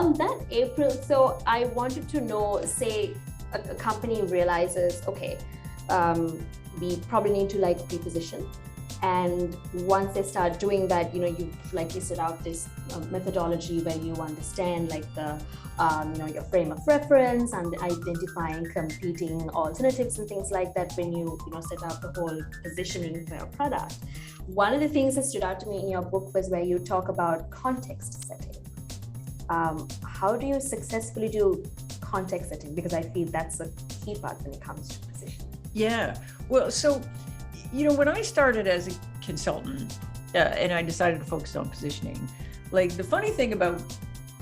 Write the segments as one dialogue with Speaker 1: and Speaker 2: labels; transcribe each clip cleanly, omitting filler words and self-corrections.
Speaker 1: On that, April, so I wanted to know, say a company realizes, okay, we probably need to like reposition. And once they start doing that, you like listed out this methodology where you understand like the, your frame of reference and identifying competing alternatives and things like that when you set out the whole positioning for your product. One of the things that stood out to me in your book was where you talk about context setting. How do you successfully do context setting? Because I feel that's a key part when it comes to positioning.
Speaker 2: Yeah, well, so when I started as a consultant and I decided to focus on positioning, like the funny thing about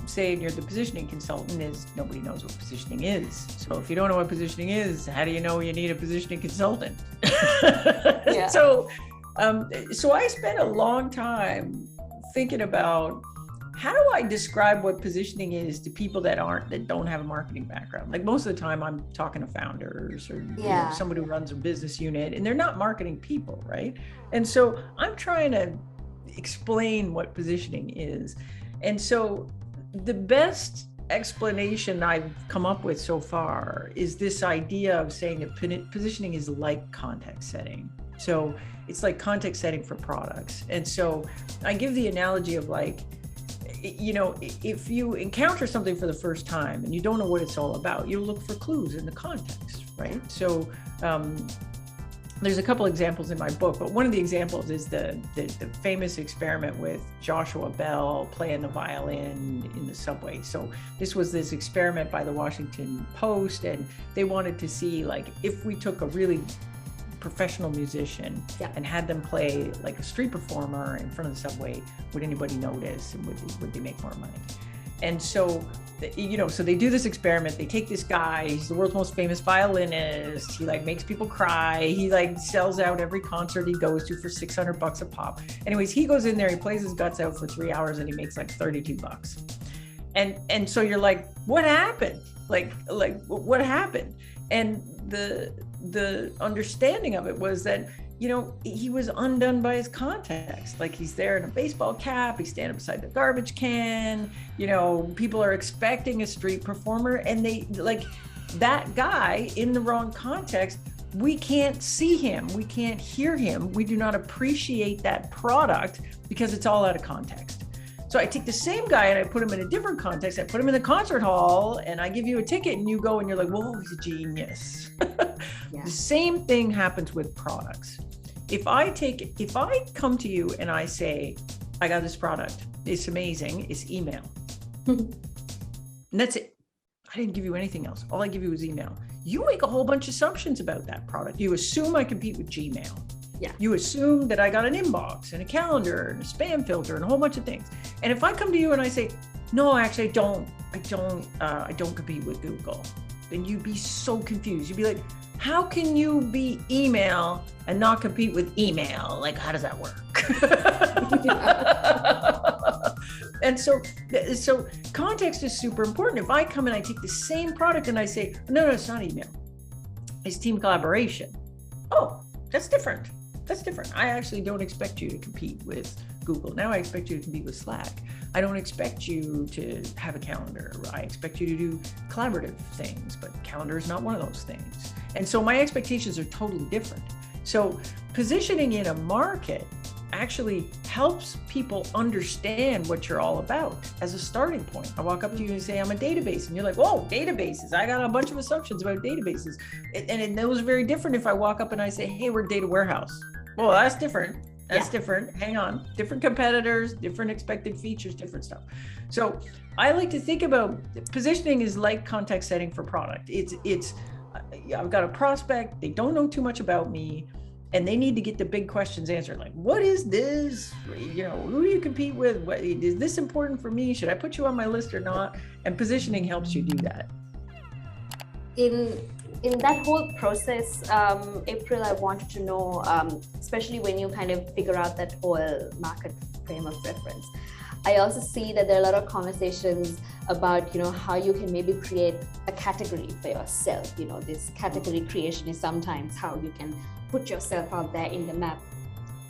Speaker 2: saying you're the positioning consultant is nobody knows what positioning is. So if you don't know what positioning is, how do you know you need a positioning consultant? Yeah. So I spent a long time thinking about how do I describe what positioning is to people that don't have a marketing background? Like most of the time I'm talking to founders or somebody who runs a business unit and they're not marketing people, right? And so I'm trying to explain what positioning is. And so the best explanation I've come up with so far is this idea of saying that positioning is like context setting. So it's like context setting for products. And so I give the analogy of like, if you encounter something for the first time and you don't know what it's all about, you'll look for clues in the context, right? So there's a couple examples in my book, but one of the examples is the famous experiment with Joshua Bell playing the violin in the subway. So this was this experiment by the Washington Post, and they wanted to see like if we took a really professional musician and had them play like a street performer in front of the subway, would anybody notice and would they make more money? And so so they do this experiment. They take this guy, he's the world's most famous violinist, he like makes people cry, he like sells out every concert he goes to for $600 a pop. Anyways, he goes in there, he plays his guts out for 3 hours and he makes like $32. And so you're like, what happened? Like what happened? And the understanding of it was that, he was undone by his context. Like he's there in a baseball cap, he's standing beside the garbage can, people are expecting a street performer, and they like that guy in the wrong context. We can't see him, we can't hear him, we do not appreciate that product because it's all out of context. So I take the same guy and I put him in a different context. I put him in the concert hall and I give you a ticket and you go and you're like, whoa, he's a genius. The same thing happens with products. If I come to you and I say, I got this product, it's amazing, it's email. And that's it. I didn't give you anything else. All I give you is email. You make a whole bunch of assumptions about that product. You assume I compete with Gmail. Yeah. You assume that I got an inbox and a calendar and a spam filter and a whole bunch of things. And if I come to you and I say, no, actually, I don't compete with Google, then you'd be so confused. You'd be like, how can you be email and not compete with email? Like, how does that work? And so context is super important. If I come and I take the same product and I say, no, it's not email, it's team collaboration. Oh, that's different. That's different. I actually don't expect you to compete with Google. Now I expect you to compete with Slack. I don't expect you to have a calendar. I expect you to do collaborative things, but calendar is not one of those things. And so my expectations are totally different. So positioning in a market actually helps people understand what you're all about as a starting point. I walk up to you and say, I'm a database. And you're like, whoa, databases. I got a bunch of assumptions about databases. And those are very different if I walk up and I say, hey, we're a data warehouse. Well, that's different. That's different. Hang on. Different competitors, different expected features, different stuff. So I like to think about positioning is like context setting for product. It's I've got a prospect, they don't know too much about me, and they need to get the big questions answered. Like, what is this? Who do you compete with? What, is this important for me? Should I put you on my list or not? And positioning helps you do that.
Speaker 1: In that whole process, April, I wanted to know, especially when you kind of figure out that whole market frame of reference, I also see that there are a lot of conversations about, how you can maybe create a category for yourself. This category creation is sometimes how you can put yourself out there in the map.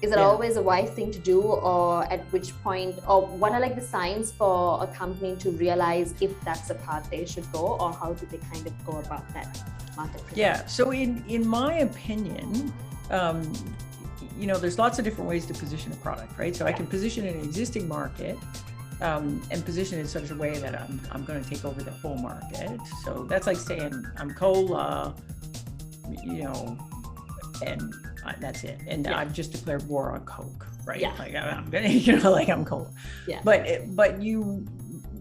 Speaker 1: Is it always a wise thing to do, or at which point, or what are like the signs for a company to realize if that's the path they should go, or how do they kind of go about that market?
Speaker 2: Yeah. So in my opinion, there's lots of different ways to position a product, right? So I can position an existing market and position it in such a way that I'm going to take over the whole market. So that's like saying I'm cola, and that's it. And I've just declared war on Coke, right?
Speaker 1: Yeah.
Speaker 2: Like I'm gonna, like I'm cola.
Speaker 1: Yeah.
Speaker 2: But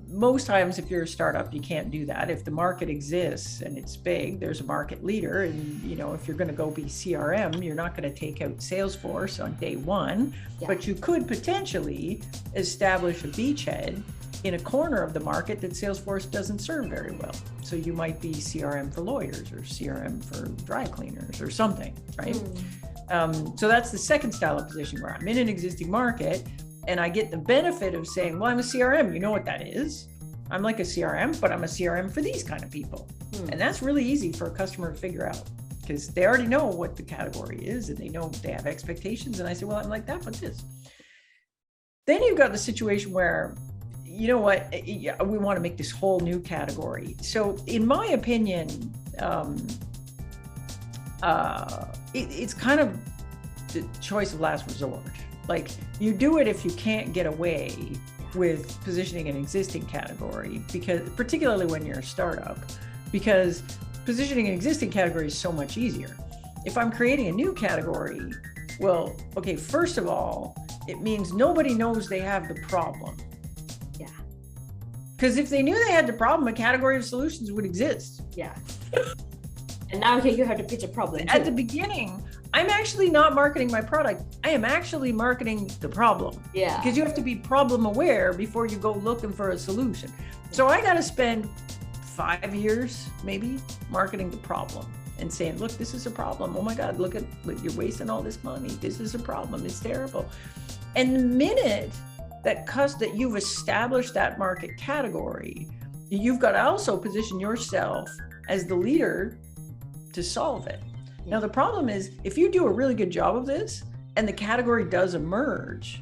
Speaker 2: most times if you're a startup, you can't do that. If the market exists and it's big, there's a market leader. And, if you're going to go be CRM, you're not going to take out Salesforce on day one, but you could potentially establish a beachhead in a corner of the market that Salesforce doesn't serve very well. So you might be CRM for lawyers or CRM for dry cleaners or something, right? So that's the second style of position, where I'm in an existing market and I get the benefit of saying, well, I'm a CRM. You know what that is? I'm like a CRM, but I'm a CRM for these kind of people. And that's really easy for a customer to figure out, because they already know what the category is and they know they have expectations. And I say, well, I'm like that, but this. Then you've got the situation where, you know what, we want to make this whole new category. So in my opinion, it's kind of the choice of last resort. Like, you do it if you can't get away with positioning an existing category, because particularly when you're a startup, because positioning an existing category is so much easier. If I'm creating a new category, well, okay, first of all, it means nobody knows they have the problem.
Speaker 1: Yeah.
Speaker 2: Because if they knew they had the problem, a category of solutions would exist.
Speaker 1: Yeah. And now here you have to pitch a problem too.
Speaker 2: At the beginning, I'm actually not marketing my product. I am actually marketing the problem.
Speaker 1: Yeah.
Speaker 2: Because you have to be problem aware before you go looking for a solution. So I got to spend 5 years maybe marketing the problem and saying, look, this is a problem. Oh my God, look, you're wasting all this money. This is a problem. It's terrible. And the minute that you've established that market category, you've got to also position yourself as the leader to solve it. Now, the problem is, if you do a really good job of this and the category does emerge,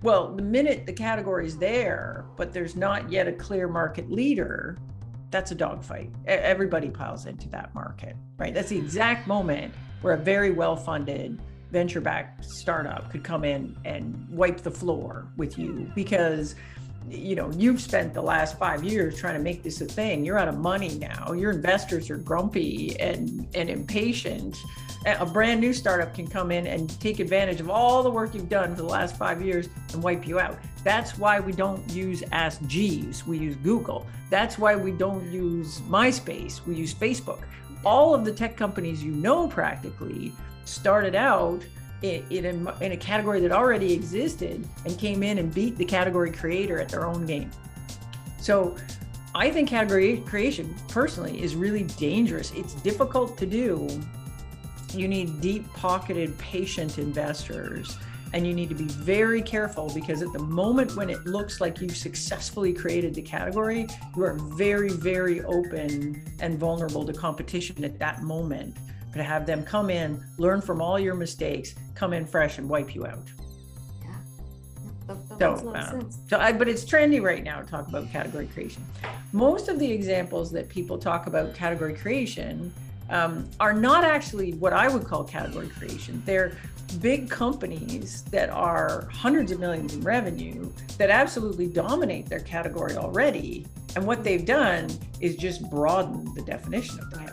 Speaker 2: well, the minute the category is there, but there's not yet a clear market leader, that's a dogfight. Everybody piles into that market, right? That's the exact moment where a very well-funded venture-backed startup could come in and wipe the floor with you, because you've spent the last 5 years trying to make this a thing. You're out of money now. Your investors are grumpy and impatient. A brand new startup can come in and take advantage of all the work you've done for the last 5 years and wipe you out. That's why we don't use Ask Jeeves. We use Google. That's why we don't use MySpace. We use Facebook. All of the tech companies practically started out in a category that already existed and came in and beat the category creator at their own game. So I think category creation personally is really dangerous. It's difficult to do. You need deep-pocketed, patient investors, and you need to be very careful, because at the moment when it looks like you've successfully created the category, you are very, very open and vulnerable to competition at that moment. To have them come in, learn from all your mistakes, come in fresh and wipe you out.
Speaker 1: Yeah, that makes a lot of sense.
Speaker 2: But it's trendy right now to talk about category creation. Most of the examples that people talk about category creation are not actually what I would call category creation. They're big companies that are hundreds of millions in revenue that absolutely dominate their category already. And what they've done is just broaden the definition of the category.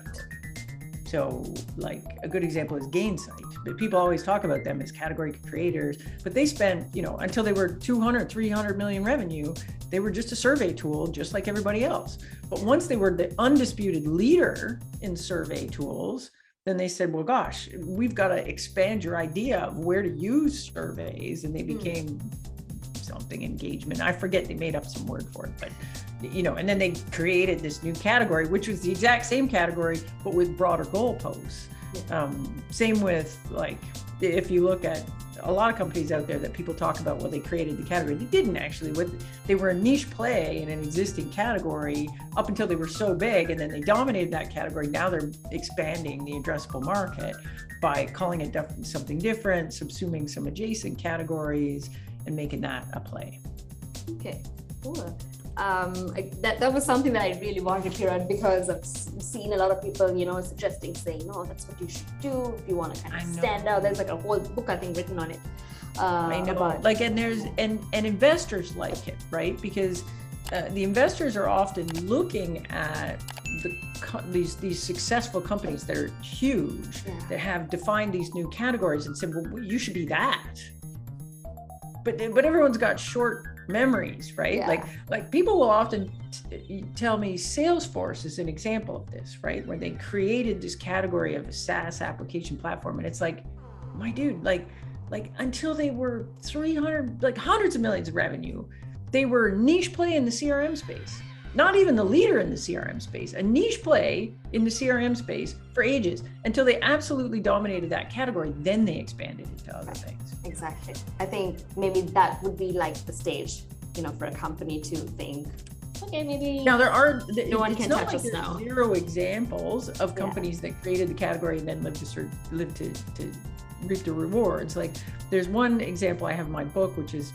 Speaker 2: So like a good example is Gainsight, but people always talk about them as category creators, but they spent, until they were 200, 300 million revenue, they were just a survey tool, just like everybody else. But once they were the undisputed leader in survey tools, then they said, well, gosh, we've got to expand your idea of where to use surveys. And they became something engagement. I forget, they made up some word for it, but and then they created this new category, which was the exact same category, but with broader goalposts. Same with, like, if you look at a lot of companies out there that people talk about, well, they created the category. They didn't actually. They were a niche play in an existing category up until they were so big, and then they dominated that category. Now they're expanding the addressable market by calling it something different, subsuming some adjacent categories, and making that a play.
Speaker 1: Okay, cool. That was something that I really wanted to hear out, because I've seen a lot of people, suggesting, saying, no, that's what you should do if you want to kind of stand out. There's like a whole book, I think, written on it.
Speaker 2: I know, and investors like it, right? Because the investors are often looking at these successful companies that are huge, that have defined these new categories and said, well, you should be that. But everyone's got short memories, right?
Speaker 1: Yeah.
Speaker 2: Like people will often tell me Salesforce is an example of this, right? Where they created this category of a SaaS application platform, and it's like, my dude, like until they were 300, like hundreds of millions of revenue, they were a niche play in the CRM space. Not even the leader in the CRM space, a niche play in the CRM space for ages, until they absolutely dominated that category. Then they expanded into other things.
Speaker 1: Exactly. I think maybe that would be like the stage, for a company to think, okay, maybe
Speaker 2: now there are
Speaker 1: no one can touch us now.
Speaker 2: Zero examples of companies that created the category and then live to reap the rewards. Like there's one example I have in my book, which is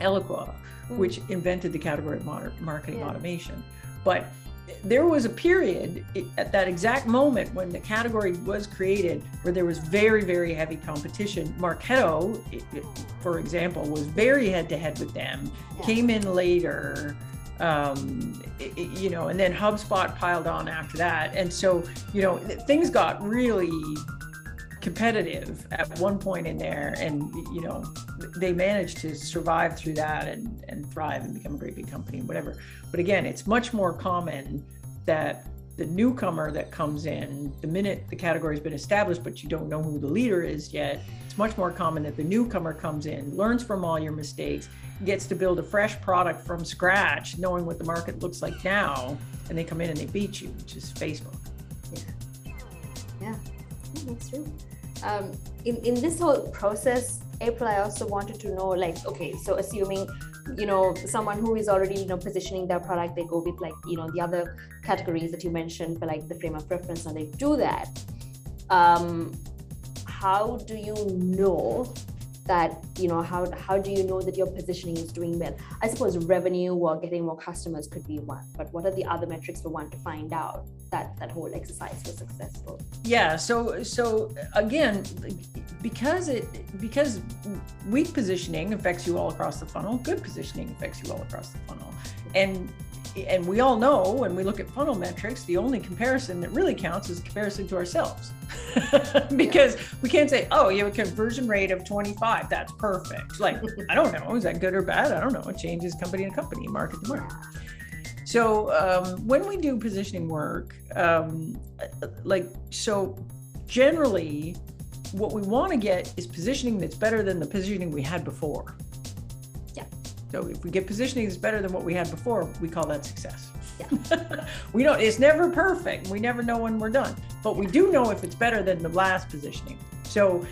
Speaker 2: Eloqua, which invented the category of marketing automation. But there was a period at that exact moment when the category was created where there was very, very heavy competition. Marketo, for example, was very head-to-head with them, came in later, and then HubSpot piled on after that. And so, things got really competitive at one point in there, and they managed to survive through that and thrive and become a great big company and whatever. But again, it's much more common that the newcomer that comes in, the minute the category has been established but you don't know who the leader is yet, it's much more common that the newcomer comes in, learns from all your mistakes, gets to build a fresh product from scratch, knowing what the market looks like now, and they come in and they beat you, which is Facebook.
Speaker 1: Yeah, that's true. In this whole process, April, I also wanted to know, okay, so assuming, someone who is already, positioning their product, they go with the other categories that you mentioned for the frame of reference, and they do that. How do you know that, how do you know that your positioning is doing well? I suppose revenue or getting more customers could be one, but what are the other metrics for one to find out that whole exercise was successful? Yeah,
Speaker 2: so again, because weak positioning affects you all across the funnel, good positioning affects you all across the funnel. And we all know when we look at funnel metrics, the only comparison that really counts is comparison to ourselves. Because we can't say, oh, you have a conversion rate of 25, that's perfect. I don't know, is that good or bad? I don't know, it changes company to company, market to market. So when we do positioning work, so generally what we want to get is positioning that's better than the positioning we had before. So if we get positioning that's better than what we had before, we call that success. It's never perfect. We never know when we're done, but we do know if it's better than the last positioning. So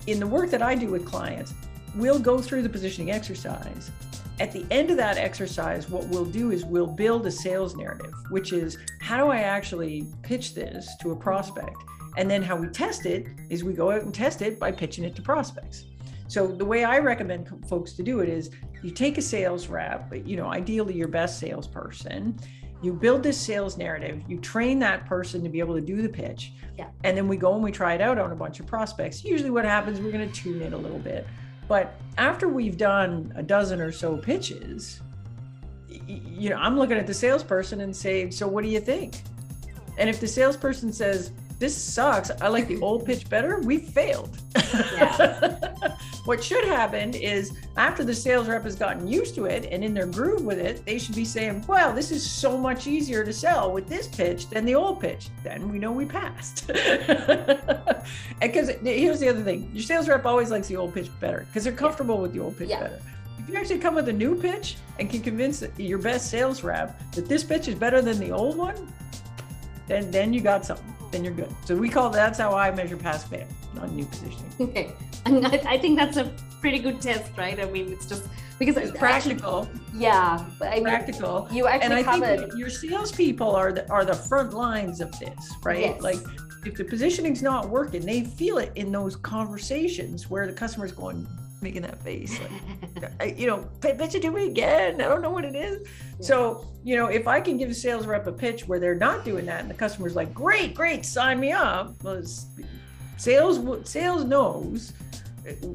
Speaker 2: in the work that I do with clients, we'll go through the positioning exercise. At the end of that exercise, what we'll do is we'll build a sales narrative, which is, how do I actually pitch this to a prospect? And then how we test it is we go out and test it by pitching it to prospects. So the way I recommend folks to do it is you take a sales rep, ideally your best salesperson, you build this sales narrative, you train that person to be able to do the pitch, and then we go and we try it out on a bunch of prospects. Usually what happens, we're going to tune it a little bit. But after we've done a dozen or so pitches, I'm looking at the salesperson and saying, so what do you think? And if the salesperson says, this sucks, I like the old pitch better, we failed. What should happen is after the sales rep has gotten used to it and in their groove with it, they should be saying, wow, this is so much easier to sell with this pitch than the old pitch. Then we know we passed. Because here's the other thing, your sales rep always likes the old pitch better because they're comfortable with the old pitch better. If you actually come with a new pitch and can convince your best sales rep that this pitch is better than the old one, then you got something. then you're good. So that's how I measure pass fail on new positioning.
Speaker 1: Okay. And I think that's a pretty good test, right? I mean, it's just because
Speaker 2: it's practical.
Speaker 1: Yeah.
Speaker 2: Practical.
Speaker 1: You actually
Speaker 2: and I
Speaker 1: covered.
Speaker 2: think your salespeople are the front lines of this, right?
Speaker 1: Yes.
Speaker 2: Like if the positioning's not working, they feel it in those conversations where the customer's going, making that face, like, pitch it to me again. I don't know what it is. Yeah. So, if I can give a sales rep a pitch where they're not doing that and the customer's like, great, sign me up. Well, sales knows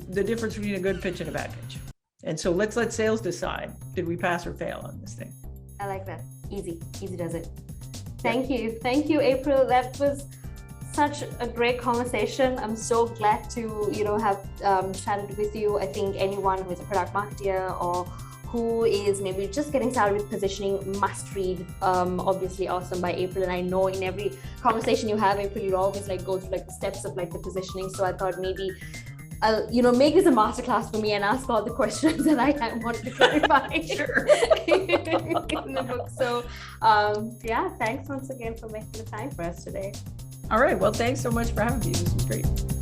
Speaker 2: the difference between a good pitch and a bad pitch. And so let's let sales decide, did we pass or fail on this thing?
Speaker 1: I like that. Easy does it. Thank you, April. That was such a great conversation. I'm so glad to have chatted with you. I think anyone who is a product marketer or who is maybe just getting started with positioning must read obviously Awesome by April. And I know in every conversation you have, April, you always go through the steps of the positioning. So I thought maybe I'll make this a masterclass for me and ask all the questions that I wanted to clarify
Speaker 2: Sure.
Speaker 1: in the book. So thanks once again for making the time for us today.
Speaker 2: All right. Well, thanks so much for having me. This was great.